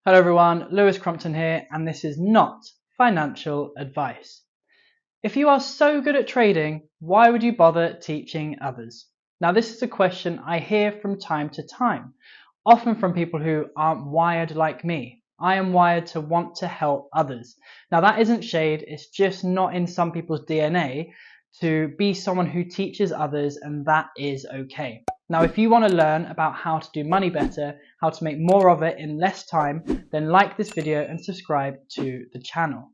Hello everyone, Lewis Crompton here, and this is not financial advice. If you are so good at trading, why would you bother teaching others? Now, this is a question I hear from time to time, often from people who aren't wired like me. I am wired to want to help others. Now, that isn't shade, it's just not in some people's DNA to be someone who teaches others, and that is okay. Now, if you want to learn about how to do money better, how to make more of it in less time, then like this video and subscribe to the channel.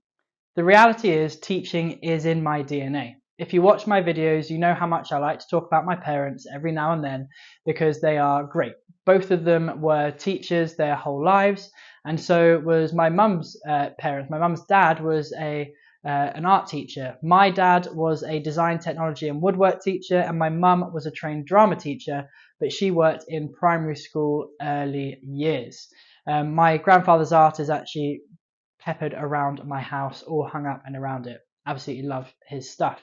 The reality is teaching is in my DNA. If you watch my videos, you know how much I like to talk about my parents every now and then because they are great. Both of them were teachers their whole lives, and so was my mum's parents. My mum's dad was an art teacher. My dad was a design, technology and woodwork teacher, and my mum was a trained drama teacher, but she worked in primary school early years. My grandfather's art is actually peppered around my house or hung up and around it. Absolutely love his stuff.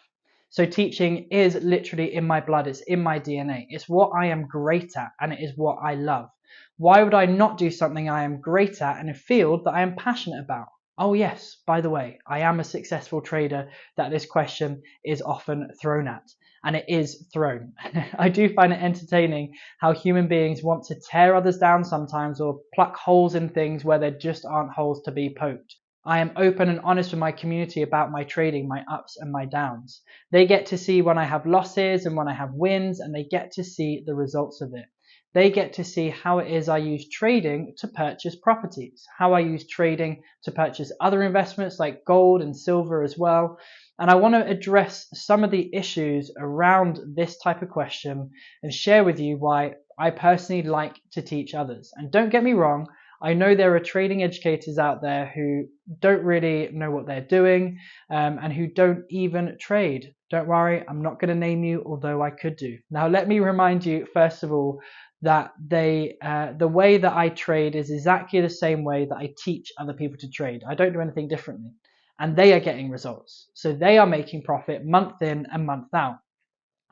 So teaching is literally in my blood, it's in my DNA. It's what I am great at and it is what I love. Why would I not do something I am great at in a field that I am passionate about? Oh yes, by the way, I am a successful trader that this question is often thrown at. And it is thrown. I do find it entertaining how human beings want to tear others down sometimes or pluck holes in things where there just aren't holes to be poked. I am open and honest with my community about my trading, my ups and my downs. They get to see when I have losses and when I have wins, and they get to see the results of it. They get to see how it is I use trading to purchase properties, how I use trading to purchase other investments like gold and silver as well. And I want to address some of the issues around this type of question and share with you why I personally like to teach others. And don't get me wrong, I know there are trading educators out there who don't really know what they're doing and who don't even trade. Don't worry, I'm not going to name you, although I could do. Now, let me remind you, first of all, that the way that I trade is exactly the same way that I teach other people to trade. I don't do anything differently. And they are getting results. So they are making profit month in and month out.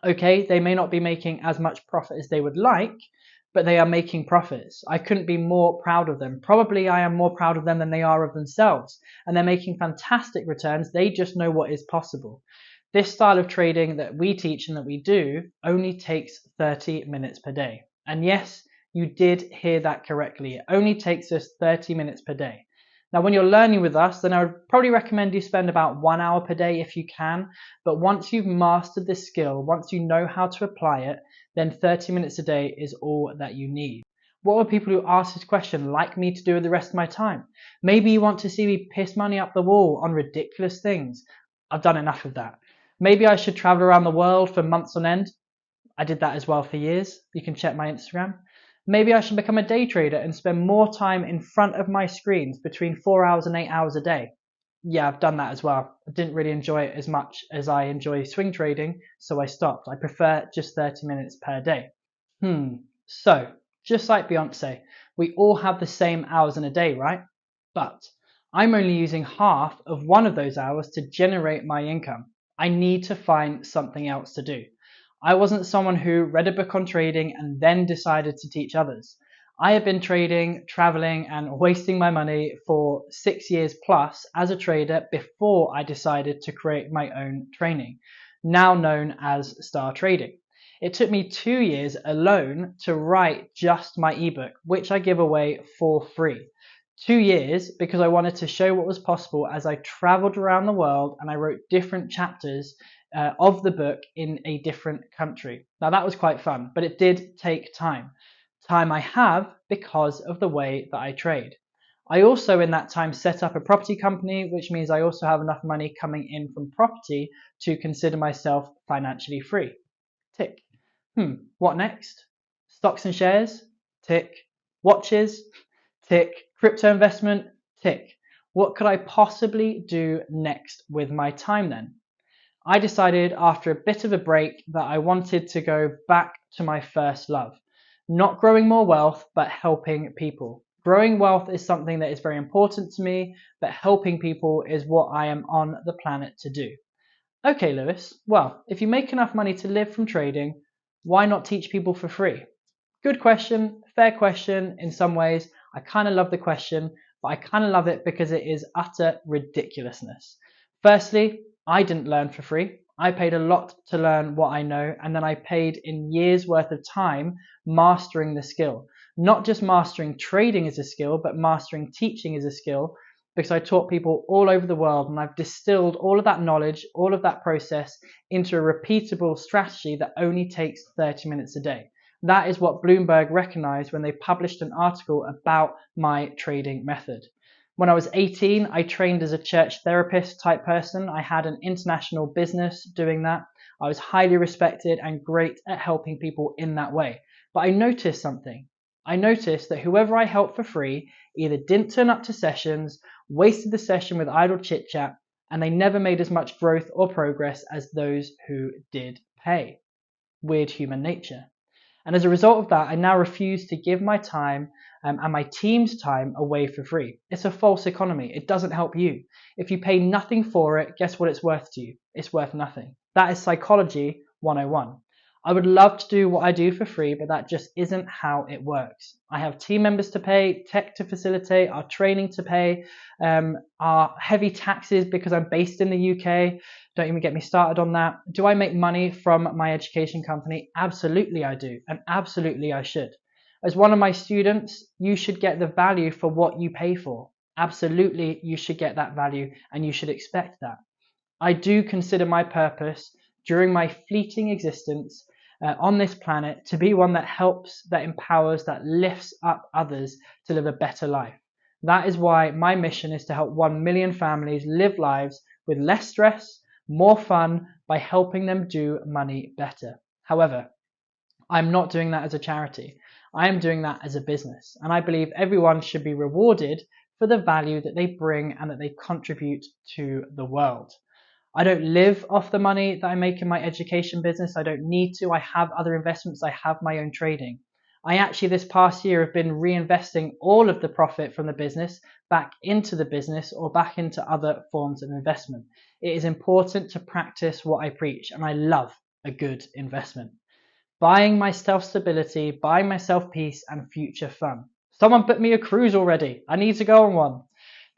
Okay, they may not be making as much profit as they would like, but they are making profits. I couldn't be more proud of them. Probably I am more proud of them than they are of themselves. And they're making fantastic returns. They just know what is possible. This style of trading that we teach and that we do only takes 30 minutes per day. And yes, you did hear that correctly. It only takes us 30 minutes per day. Now, when you're learning with us, then I would probably recommend you spend about 1 hour per day if you can. But once you've mastered this skill, once you know how to apply it, then 30 minutes a day is all that you need. What would people who ask this question like me to do with the rest of my time? Maybe you want to see me piss money up the wall on ridiculous things. I've done enough of that. Maybe I should travel around the world for months on end. I did that as well for years. You can check my Instagram. Maybe I should become a day trader and spend more time in front of my screens, between 4 hours and 8 hours a day. Yeah, I've done that as well. I didn't really enjoy it as much as I enjoy swing trading, so I stopped. I prefer just 30 minutes per day. So, just like Beyonce, we all have the same hours in a day, right? But I'm only using half of one of those hours to generate my income. I need to find something else to do. I wasn't someone who read a book on trading and then decided to teach others. I have been trading, traveling, and wasting my money for 6 years plus as a trader before I decided to create my own training, now known as Star Trading. It took me 2 years alone to write just my ebook, which I give away for free. 2 years because I wanted to show what was possible as I traveled around the world and I wrote different chapters of the book in a different country. Now that was quite fun, but it did take time. Time I have because of the way that I trade. I also in that time set up a property company, which means I also have enough money coming in from property to consider myself financially free. Tick. What next? Stocks and shares? Tick. Watches? Tick. Crypto investment? Tick. What could I possibly do next with my time then? I decided after a bit of a break that I wanted to go back to my first love. Not growing more wealth, but helping people. Growing wealth is something that is very important to me, but helping people is what I am on the planet to do. Okay, Lewis, well, if you make enough money to live from trading, why not teach people for free? Good question, fair question in some ways. I kind of love the question, but I kind of love it because it is utter ridiculousness. Firstly, I didn't learn for free. I paid a lot to learn what I know, and then I paid in years worth of time mastering the skill. Not just mastering trading as a skill, but mastering teaching as a skill, because I taught people all over the world, and I've distilled all of that knowledge, all of that process into a repeatable strategy that only takes 30 minutes a day. That is what Bloomberg recognized when they published an article about my trading method. When I was 18, I trained as a church therapist type person. I had an international business doing that. I was highly respected and great at helping people in that way. But I noticed something. I noticed that whoever I helped for free either didn't turn up to sessions, wasted the session with idle chit chat, and they never made as much growth or progress as those who did pay. Weird human nature. And as a result of that, I now refuse to give my time and my team's time away for free. It's a false economy. It doesn't help you. If you pay nothing for it, guess what it's worth to you? It's worth nothing. That is psychology 101. I would love to do what I do for free, but that just isn't how it works. I have team members to pay, tech to facilitate, our training to pay, our heavy taxes because I'm based in the UK. Don't even get me started on that. Do I make money from my education company? Absolutely I do, and absolutely I should. As one of my students, you should get the value for what you pay for. Absolutely, you should get that value and you should expect that. I do consider my purpose during my fleeting existence on this planet to be one that helps, that empowers, that lifts up others to live a better life. That is why my mission is to help 1 million families live lives with less stress, more fun, by helping them do money better. However, I'm not doing that as a charity. I am doing that as a business. And I believe everyone should be rewarded for the value that they bring and that they contribute to the world. I don't live off the money that I make in my education business. I don't need to. I have other investments. I have my own trading. I actually this past year have been reinvesting all of the profit from the business back into the business or back into other forms of investment. It is important to practice what I preach, and I love a good investment. Buying myself stability, buying myself peace and future fun. Someone booked me a cruise already. I need to go on one.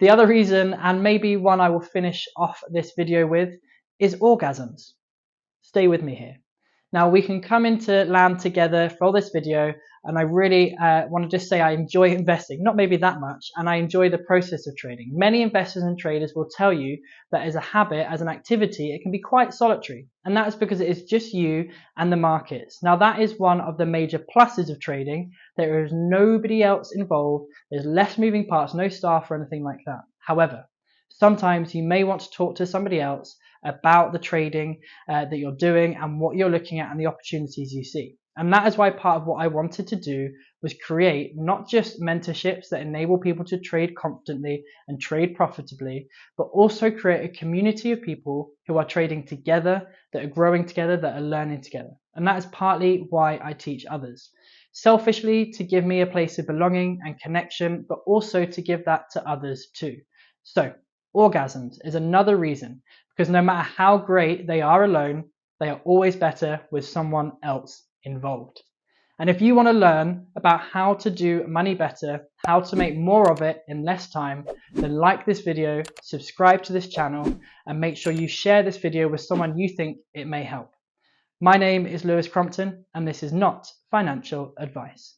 The other reason, and maybe one I will finish off this video with, is orgasms. Stay with me here. Now we can come into land together for this video, and I really want to just say I enjoy investing, not maybe that much, and I enjoy the process of trading. Many investors and traders will tell you that as a habit, as an activity, it can be quite solitary, and that is because it is just you and the markets. Now that is one of the major pluses of trading. There is nobody else involved, there's less moving parts, no staff or anything like that. However, sometimes you may want to talk to somebody else about the trading that you're doing and what you're looking at and the opportunities you see. And that is why part of what I wanted to do was create not just mentorships that enable people to trade confidently and trade profitably, but also create a community of people who are trading together, that are growing together, that are learning together. And that is partly why I teach others. Selfishly, to give me a place of belonging and connection, but also to give that to others too. So, orgasms is another reason, because no matter how great they are alone, they are always better with someone else involved. And if you want to learn about how to do money better, how to make more of it in less time, then like this video, subscribe to this channel, and make sure you share this video with someone you think it may help. My name is Lewis Crompton, and this is not financial advice.